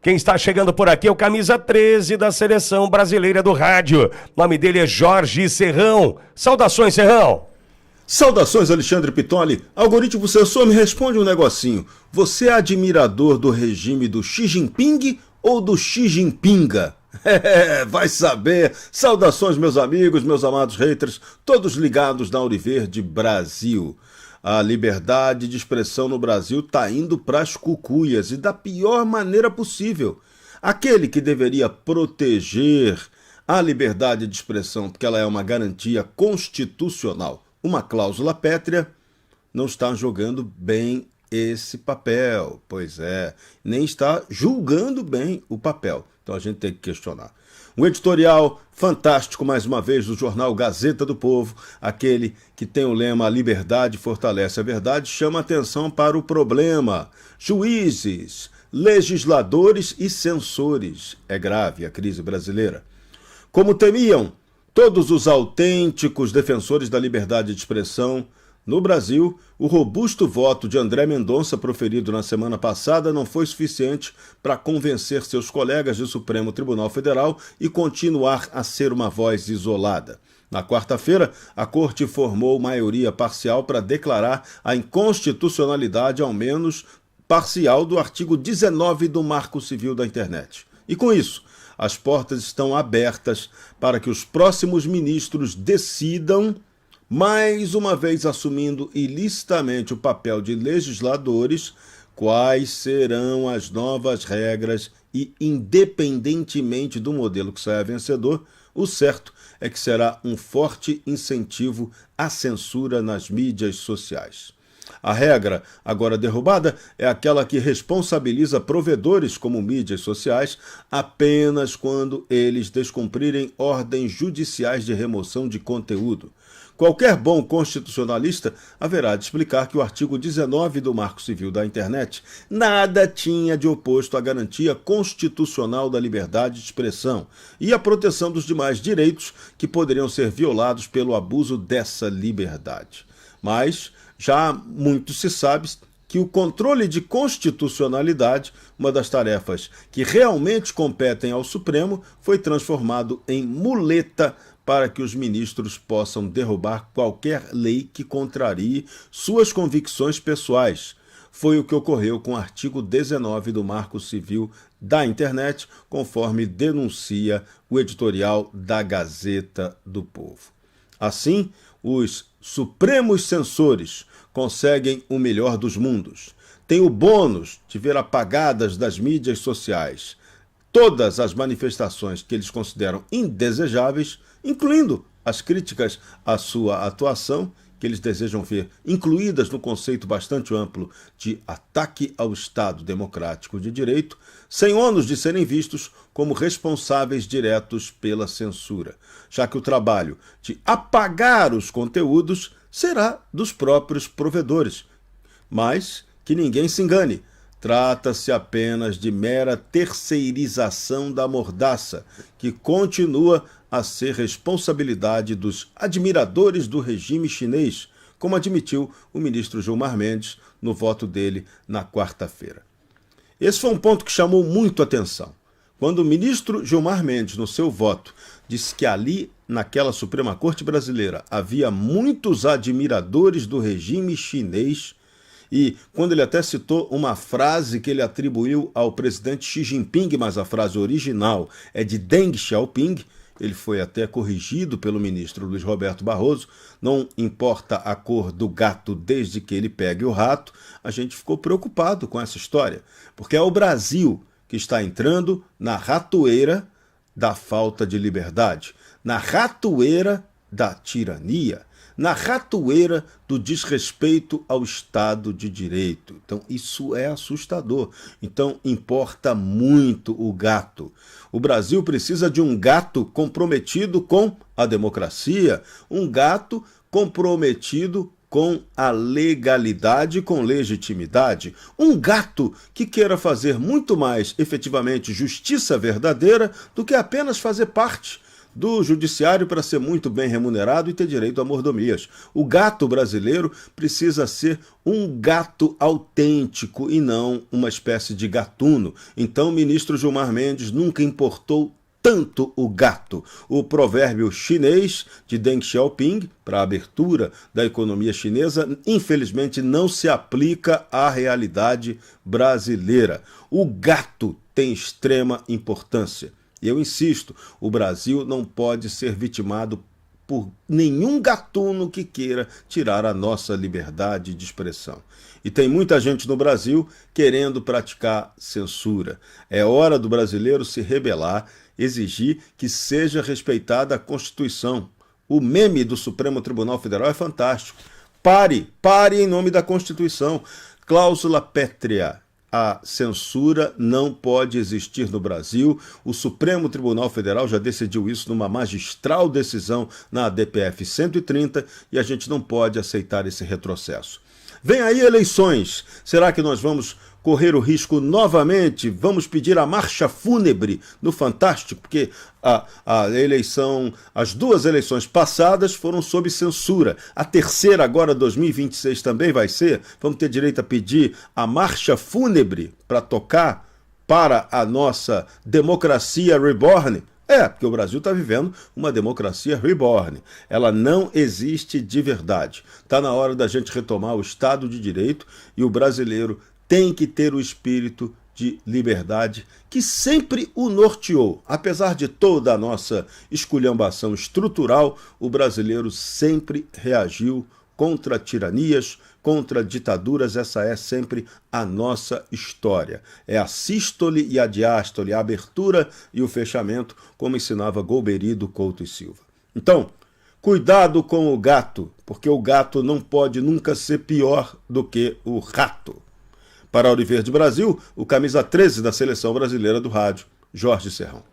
Quem está chegando por aqui é o camisa 13 da Seleção Brasileira do Rádio. O nome dele é Jorge Serrão. Saudações, Serrão. Saudações, Alexandre Pitoli. Algoritmo sensor, me responde um negocinho. Você é admirador do regime do Xi Jinping ou do Xi Jinpinga? Vai saber. Saudações, meus amigos, meus amados haters, todos ligados na Auriverde Brasil. A liberdade de expressão no Brasil está indo para as cucuias e da pior maneira possível. Aquele que deveria proteger a liberdade de expressão, porque ela é uma garantia constitucional, uma cláusula pétrea, não está jogando bem esse papel. Pois é, nem está julgando bem o papel. Então a gente tem que questionar. Um editorial fantástico, mais uma vez, do jornal Gazeta do Povo, aquele que tem o lema "A liberdade fortalece a verdade", chama atenção para o problema. Juízes, legisladores e censores. É grave a crise brasileira. Como temiam todos os autênticos defensores da liberdade de expressão, no Brasil, o robusto voto de André Mendonça proferido na semana passada não foi suficiente para convencer seus colegas do Supremo Tribunal Federal e continuar a ser uma voz isolada. Na quarta-feira, a Corte formou maioria parcial para declarar a inconstitucionalidade, ao menos parcial, do artigo 19 do Marco Civil da Internet. E com isso, as portas estão abertas para que os próximos ministros decidam, mais uma vez assumindo ilicitamente o papel de legisladores, quais serão as novas regras e, independentemente do modelo que saia vencedor, o certo é que será um forte incentivo à censura nas mídias sociais. A regra, agora derrubada, é aquela que responsabiliza provedores como mídias sociais apenas quando eles descumprirem ordens judiciais de remoção de conteúdo. Qualquer bom constitucionalista haverá de explicar que o artigo 19 do Marco Civil da Internet nada tinha de oposto à garantia constitucional da liberdade de expressão e à proteção dos demais direitos que poderiam ser violados pelo abuso dessa liberdade. Mas já muito se sabe que o controle de constitucionalidade, uma das tarefas que realmente competem ao Supremo, foi transformado em muleta para que os ministros possam derrubar qualquer lei que contrarie suas convicções pessoais. Foi o que ocorreu com o artigo 19 do Marco Civil da Internet, conforme denuncia o editorial da Gazeta do Povo. Assim, os supremos censores conseguem o melhor dos mundos. Tem o bônus de ver apagadas das mídias sociais todas as manifestações que eles consideram indesejáveis, incluindo as críticas à sua atuação, que eles desejam ver incluídas no conceito bastante amplo de ataque ao Estado Democrático de Direito, sem ônus de serem vistos como responsáveis diretos pela censura, já que o trabalho de apagar os conteúdos será dos próprios provedores. Mas que ninguém se engane, trata-se apenas de mera terceirização da mordaça, que continua a ser responsabilidade dos admiradores do regime chinês, como admitiu o ministro Gilmar Mendes no voto dele na quarta-feira. Esse foi um ponto que chamou muito atenção. Quando o ministro Gilmar Mendes, no seu voto, disse que ali, naquela Suprema Corte Brasileira, havia muitos admiradores do regime chinês, e quando ele até citou uma frase que ele atribuiu ao presidente Xi Jinping, mas a frase original é de Deng Xiaoping, ele foi até corrigido pelo ministro Luiz Roberto Barroso, não importa a cor do gato desde que ele pegue o rato, a gente ficou preocupado com essa história, porque é o Brasil que está entrando na ratoeira da falta de liberdade, na ratoeira da tirania, na ratoeira do desrespeito ao Estado de Direito. Então, isso é assustador. Então, importa muito o gato. O Brasil precisa de um gato comprometido com a democracia, um gato comprometido com a legalidade, com legitimidade. Um gato que queira fazer muito mais, efetivamente, justiça verdadeira do que apenas fazer parte do judiciário para ser muito bem remunerado e ter direito a mordomias. O gato brasileiro precisa ser um gato autêntico e não uma espécie de gatuno. Então o ministro Gilmar Mendes nunca importou tanto o gato. O provérbio chinês de Deng Xiaoping, para a abertura da economia chinesa, infelizmente não se aplica à realidade brasileira. O gato tem extrema importância. E eu insisto, o Brasil não pode ser vitimado por nenhum gatuno que queira tirar a nossa liberdade de expressão. E tem muita gente no Brasil querendo praticar censura. É hora do brasileiro se rebelar, exigir que seja respeitada a Constituição. O meme do Supremo Tribunal Federal é fantástico. Pare em nome da Constituição. Cláusula pétrea. A censura não pode existir no Brasil. O Supremo Tribunal Federal já decidiu isso numa magistral decisão na ADPF 130 e a gente não pode aceitar esse retrocesso. Vem aí eleições. Será que nós vamos correr o risco novamente? Vamos pedir a marcha fúnebre no Fantástico, porque as duas eleições passadas foram sob censura. A terceira, agora 2026, também vai ser. Vamos ter direito a pedir a marcha fúnebre para tocar para a nossa democracia reborn? Porque o Brasil está vivendo uma democracia reborn. Ela não existe de verdade. Está na hora da gente retomar o Estado de Direito e o brasileiro tem que ter o espírito de liberdade que sempre o norteou. Apesar de toda a nossa esculhambação estrutural, o brasileiro sempre reagiu contra tiranias, contra ditaduras. Essa é sempre a nossa história. É a sístole e a diástole, a abertura e o fechamento, como ensinava Golbery do Couto e Silva. Então, cuidado com o gato, porque o gato não pode nunca ser pior do que o rato. Para a Auriverde Brasil, o camisa 13 da Seleção Brasileira do Rádio, Jorge Serrão.